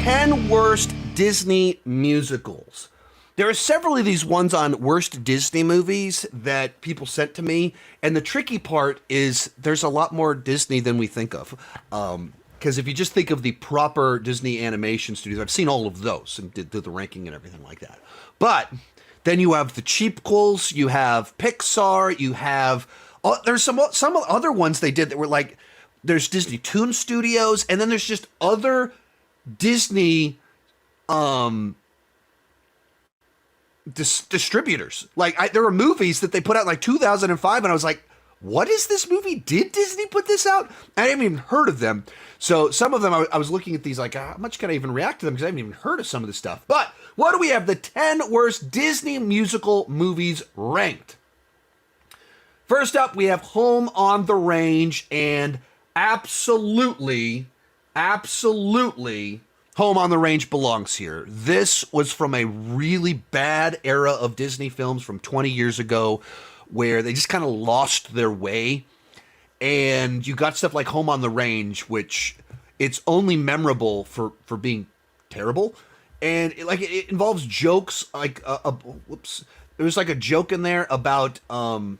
10 worst Disney musicals. There are several of these ones on worst Disney movies that people sent to me, and the tricky part is there's a lot more Disney than we think of. Because if you just think of the proper Disney animation studios, I've seen all of those and did the ranking and everything like that. But then you have the cheapquels, you have Pixar, you have there's some other ones they did that were like, there's Disney Toon Studios, and then there's just other Disney distributors. Like there were movies that they put out in like 2005, and I was like, what is this movie? Did Disney put this out? I hadn't even heard of them. So some of them, I was looking at these like, how much can I even react to them? Because I haven't even heard of some of this stuff. But what do we have? The 10 worst Disney musical movies ranked. First up, we have Home on the Range, and absolutely, Home on the Range belongs here. This was from a really bad era of Disney films from 20 years ago where they just kind of lost their way. And you got stuff like Home on the Range, which it's only memorable for being terrible. And it involves jokes like, there was like a joke in there about a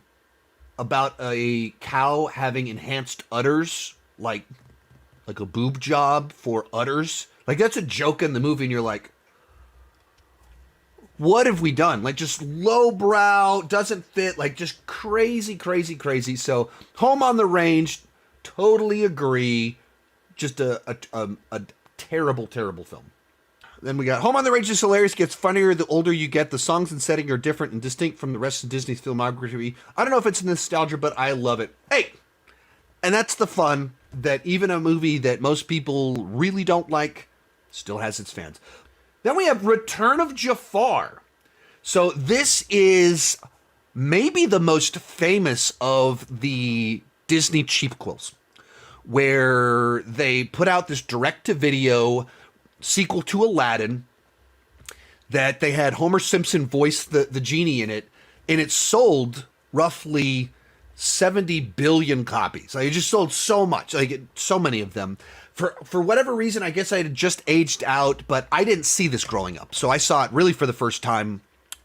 cow having enhanced udders, like a boob job for udders. Like that's a joke in the movie, and you're like, what have we done? Like just lowbrow, doesn't fit, like just crazy. So Home on the Range, totally agree. Just a terrible film. Then we got Home on the Range is hilarious, gets funnier the older you get. The songs and setting are different and distinct from the rest of Disney's filmography. I don't know if it's nostalgia, but I love it. Hey, and that's the fun, that even a movie that most people really don't like still has its fans. Then we have Return of Jafar. So this is maybe the most famous of the Disney cheapquels, where they put out this direct-to-video sequel to Aladdin that they had Homer Simpson voice the genie in it, and it sold roughly 70 billion copies. Like, it just sold so much, like so many of them. For whatever reason, I guess I had just aged out, but I didn't see this growing up. So I saw it really for the first time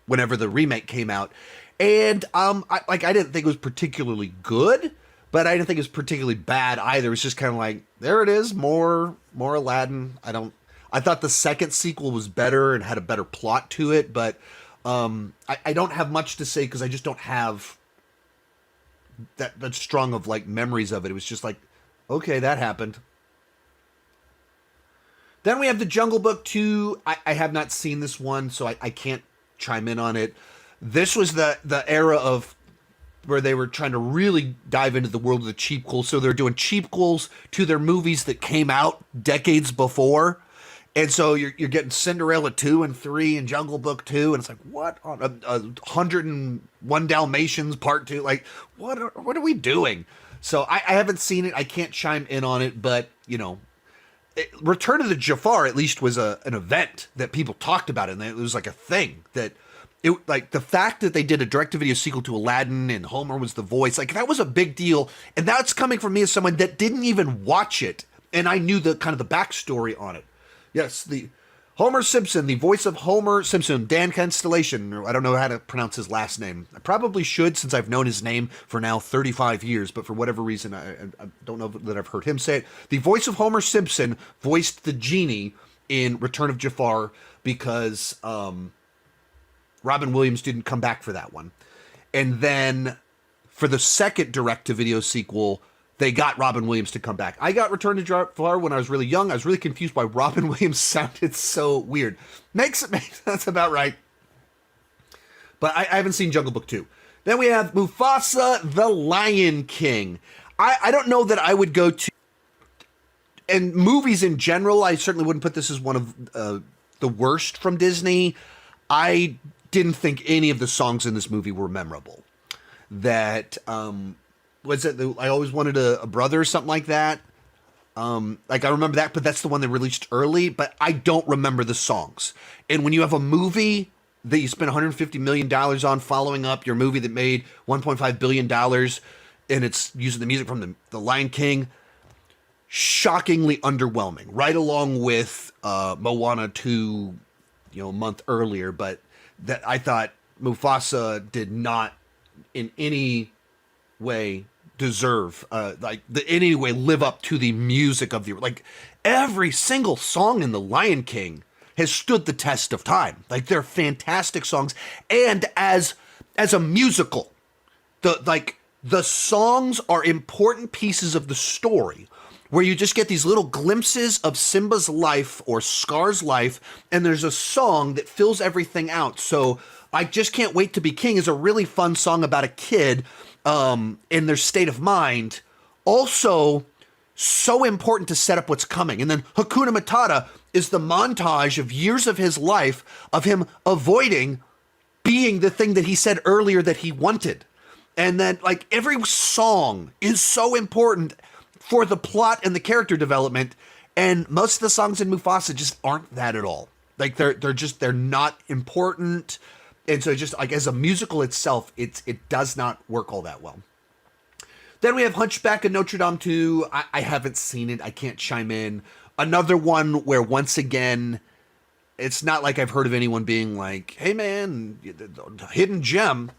whenever the remake came out. And I didn't think it was particularly good, but I didn't think it was particularly bad either. It was just kind of like, there it is, more Aladdin. I thought the second sequel was better and had a better plot to it, but I don't have much to say because I just don't have that strong of like memories of it. It was just like, okay, that happened. Then we have The Jungle Book 2. I have not seen this one, so I can't chime in on it. This was the era of where they were trying to really dive into the world of the cheapquels. So they're doing cheapquels to their movies that came out decades before. And so you're getting Cinderella 2 and 3 and Jungle Book 2. And it's like, what? 101 Dalmatians Part 2. Like, what are we doing? So I haven't seen it. I can't chime in on it, but, you know, Return of the Jafar at least was an event that people talked about, and it was like a thing that it, like the fact that they did a direct-to-video sequel to Aladdin and Homer was the voice, like that was a big deal. And that's coming from me as someone that didn't even watch it, and I knew the kind of the backstory on it. Yes, the Homer Simpson, the voice of Homer Simpson, Dan Constellation, or I don't know how to pronounce his last name. I probably should, since I've known his name for now 35 years, but for whatever reason, I don't know that I've heard him say it. The voice of Homer Simpson voiced the genie in Return of Jafar because Robin Williams didn't come back for that one. And then for the second direct-to-video sequel, they got Robin Williams to come back. I got Return to Jafar when I was really young. I was really confused why Robin Williams sounded so weird. That's about right. But I haven't seen Jungle Book 2. Then we have Mufasa, the Lion King. I don't know that I would go to... And movies in general, I certainly wouldn't put this as one of the worst from Disney. I didn't think any of the songs in this movie were memorable. That... was it I Always Wanted a Brother or something like that? Like I remember that, but that's the one they released early, but I don't remember the songs. And when you have a movie that you spent $150 million on following up your movie that made $1.5 billion and it's using the music from the Lion King, shockingly underwhelming, right along with Moana 2, a month earlier. But that I thought Mufasa did not in any way deserve any way live up to the music of the like every single song in the Lion King has stood the test of time. Like they're fantastic songs, and as a musical, the songs are important pieces of the story where you just get these little glimpses of Simba's life or Scar's life, and there's a song that fills everything out. So I Just Can't Wait to Be King is a really fun song about a kid in their state of mind. Also, so important to set up what's coming. And then Hakuna Matata is the montage of years of his life of him avoiding being the thing that he said earlier that he wanted. And then, like, every song is so important for the plot and the character development. And most of the songs in Mufasa just aren't that at all. Like, they're not important. And so just, like, as a musical itself, it does not work all that well. Then we have Hunchback and Notre Dame 2. I haven't seen it. I can't chime in. Another one where, once again, it's not like I've heard of anyone being like, hey, man, hidden gem.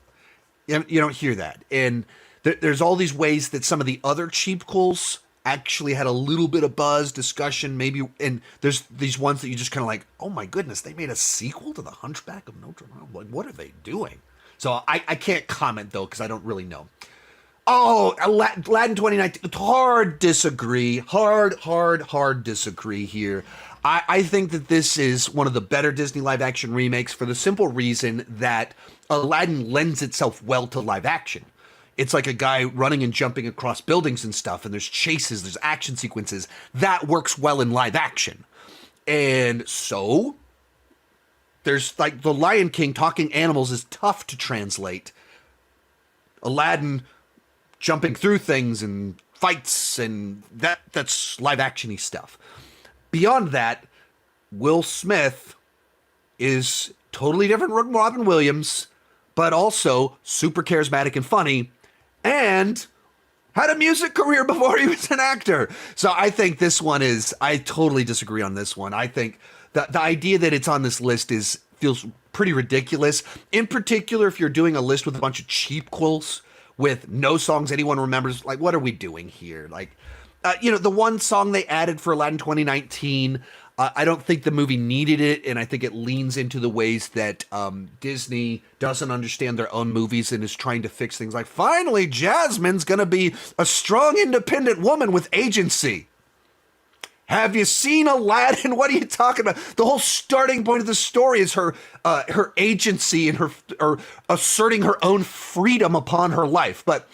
You don't hear that. And there's all these ways that some of the other cheapquels actually had a little bit of buzz, discussion, maybe. And there's these ones that you just kind of like, oh, my goodness, they made a sequel to The Hunchback of Notre Dame. Like, what are they doing? So I can't comment, though, because I don't really know. Oh, Aladdin 2019. Hard disagree. Hard disagree here. I think that this is one of the better Disney live action remakes for the simple reason that Aladdin lends itself well to live action. It's like a guy running and jumping across buildings and stuff, and there's chases, there's action sequences. That works well in live action. And so there's like the Lion King talking animals is tough to translate. Aladdin jumping through things and fights, and that's live action-y stuff. Beyond that, Will Smith is totally different from Robin Williams, but also super charismatic and funny, and had a music career before he was an actor. So I think this one I totally disagree on this one. I think the idea that it's on this list feels pretty ridiculous. In particular, if you're doing a list with a bunch of cheapquels with no songs anyone remembers, like, what are we doing here? Like, the one song they added for Aladdin 2019, I don't think the movie needed it, and I think it leans into the ways that Disney doesn't understand their own movies and is trying to fix things like, finally, Jasmine's going to be a strong, independent woman with agency. Have you seen Aladdin? What are you talking about? The whole starting point of the story is her agency and her asserting her own freedom upon her life. But,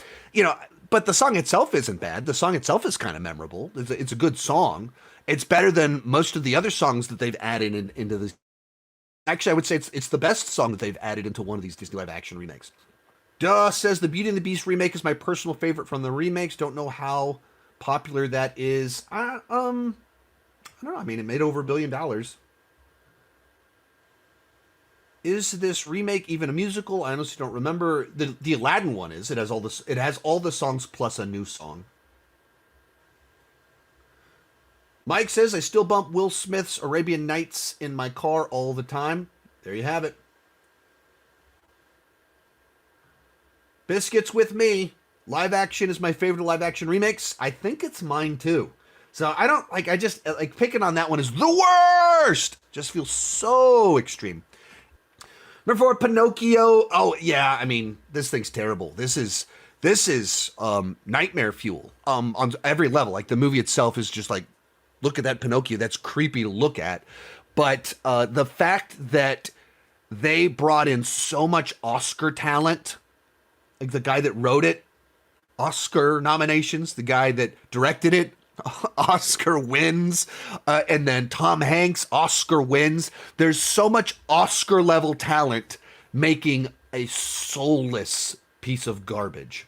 but the song itself isn't bad. The song itself is kind of memorable. It's a good song. It's better than most of the other songs that they've added into this. Actually, I would say it's the best song that they've added into one of these Disney live action remakes. Duh says the Beauty and the Beast remake is my personal favorite from the remakes. Don't know how popular that is. I don't know. I mean, it made over $1 billion. Is this remake even a musical? I honestly don't remember. The Aladdin one is. It has all the songs plus a new song. Mike says, I still bump Will Smith's Arabian Nights in my car all the time. There you have it. Biscuits with me. Live action is my favorite live action remakes. I think it's mine too. So I don't I just picking on that one is the worst. Just feels so extreme. Number 4, Pinocchio. Oh yeah, I mean, this thing's terrible. This is nightmare fuel on every level. Like the movie itself is just like, look at that Pinocchio. That's creepy to look at. But the fact that they brought in so much Oscar talent, like the guy that wrote it, Oscar nominations, the guy that directed it, Oscar wins, and then Tom Hanks, Oscar wins. There's so much Oscar level talent making a soulless piece of garbage.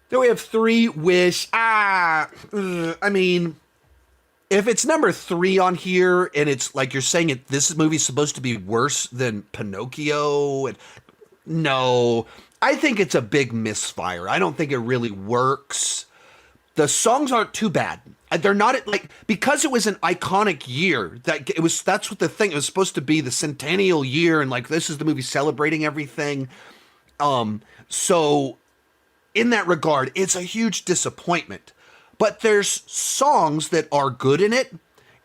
Then we have 3, Wish. I mean, if it's number 3 on here and it's like you're saying this movie's supposed to be worse than Pinocchio, no, I think it's a big misfire. I don't think it really works. The songs aren't too bad. They're not like, because it was an iconic year, that's what the thing, it was supposed to be the centennial year, and like this is the movie celebrating everything. So in that regard, it's a huge disappointment. But there's songs that are good in it,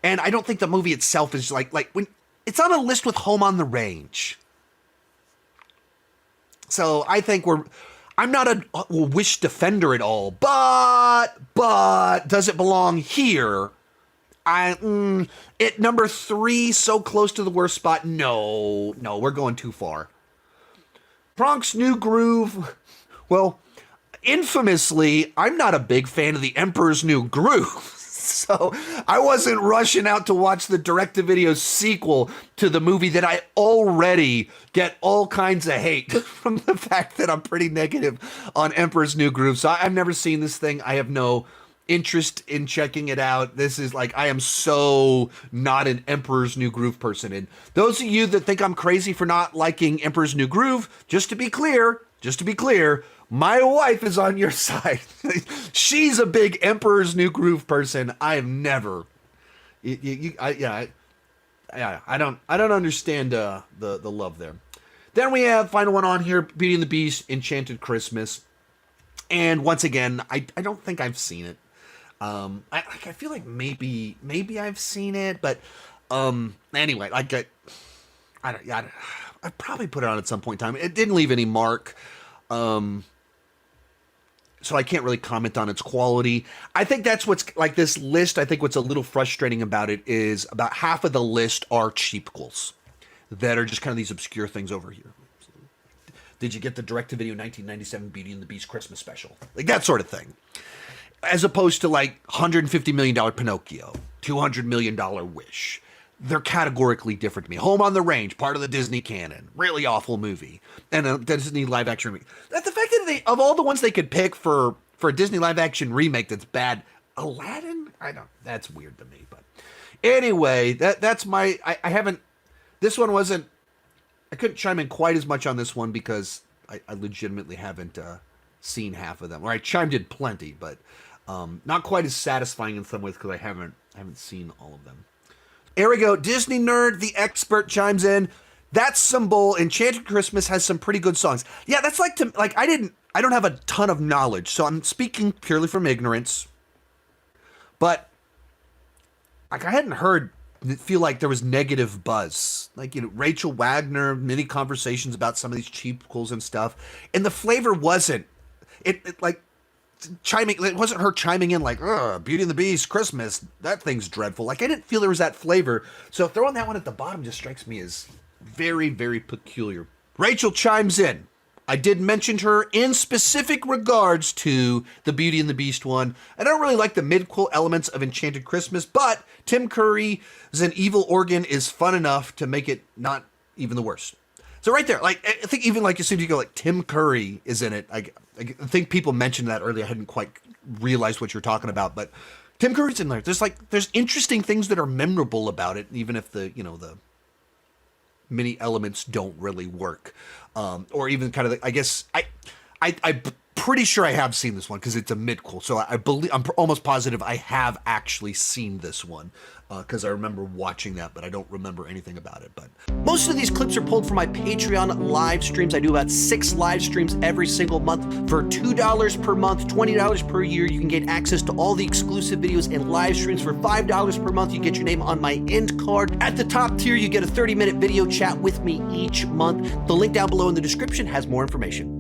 and I don't think the movie itself is like when it's on a list with Home on the Range. So I think I'm not a Wish defender at all, but does it belong here? At number 3, so close to the worst spot. No, we're going too far. Kronk's New Groove. Well, infamously, I'm not a big fan of The Emperor's New Groove. So I wasn't rushing out to watch the direct-to-video sequel to the movie that I already get all kinds of hate from the fact that I'm pretty negative on Emperor's New Groove. So I've never seen this thing. I have no interest in checking it out. This is like, I am so not an Emperor's New Groove person. And those of you that think I'm crazy for not liking Emperor's New Groove, just to be clear, my wife is on your side. She's a big Emperor's New Groove person. I have never. I don't understand the love there. Then we have final one on here, Beauty and the Beast, Enchanted Christmas, and once again, I don't think I've seen it. I feel like maybe I've seen it, but anyway, I probably put it on at some point in time. It didn't leave any mark. So I can't really comment on its quality. I think that's what's like this list. I think what's a little frustrating about it is about half of the list are cheapquels that are just kind of these obscure things over here. Did you get the direct-to-video 1997 Beauty and the Beast Christmas special? Like that sort of thing. As opposed to like $150 million Pinocchio, $200 million Wish. They're categorically different to me. Home on the Range, part of the Disney canon. Really awful movie. And a Disney live action remake. The fact that of all the ones they could pick for a Disney live action remake that's bad, Aladdin? That's weird to me. But anyway, that's my, I haven't, this one wasn't, I couldn't chime in quite as much on this one because I legitimately haven't seen half of them. Or I chimed in plenty, but not quite as satisfying in some ways because I haven't seen all of them. Here we go. Disney Nerd, the expert, chimes in. That's some bull. Enchanted Christmas has some pretty good songs. Yeah, that's I don't have a ton of knowledge, so I'm speaking purely from ignorance. But like I hadn't feel like there was negative buzz. Like, Rachel Wagner, many conversations about some of these cheapquels and stuff. And the flavor wasn't it like chiming, it wasn't her chiming in like, Beauty and the Beast, Christmas, that thing's dreadful. Like, I didn't feel there was that flavor. So throwing that one at the bottom just strikes me as very, very peculiar. Rachel chimes in. I did mention her in specific regards to the Beauty and the Beast one. I don't really like the midquel elements of Enchanted Christmas, but Tim Curry's an evil organ is fun enough to make it not even the worst. So right there, like, I think even like as soon as you go like Tim Curry is in it, I think people mentioned that earlier. I hadn't quite realized what you're talking about, but Tim Curry's in there. There's interesting things that are memorable about it, even if the many elements don't really work, or even kind of I guess I'm pretty sure I have seen this one because it's a midquel. So I'm almost positive I have actually seen this one because I remember watching that, but I don't remember anything about it. But most of these clips are pulled from my Patreon live streams. I do about 6 live streams every single month for $2 per month, $20 per year. You can get access to all the exclusive videos and live streams for $5 per month. You get your name on my end card. At the top tier, you get a 30-minute video chat with me each month. The link down below in the description has more information.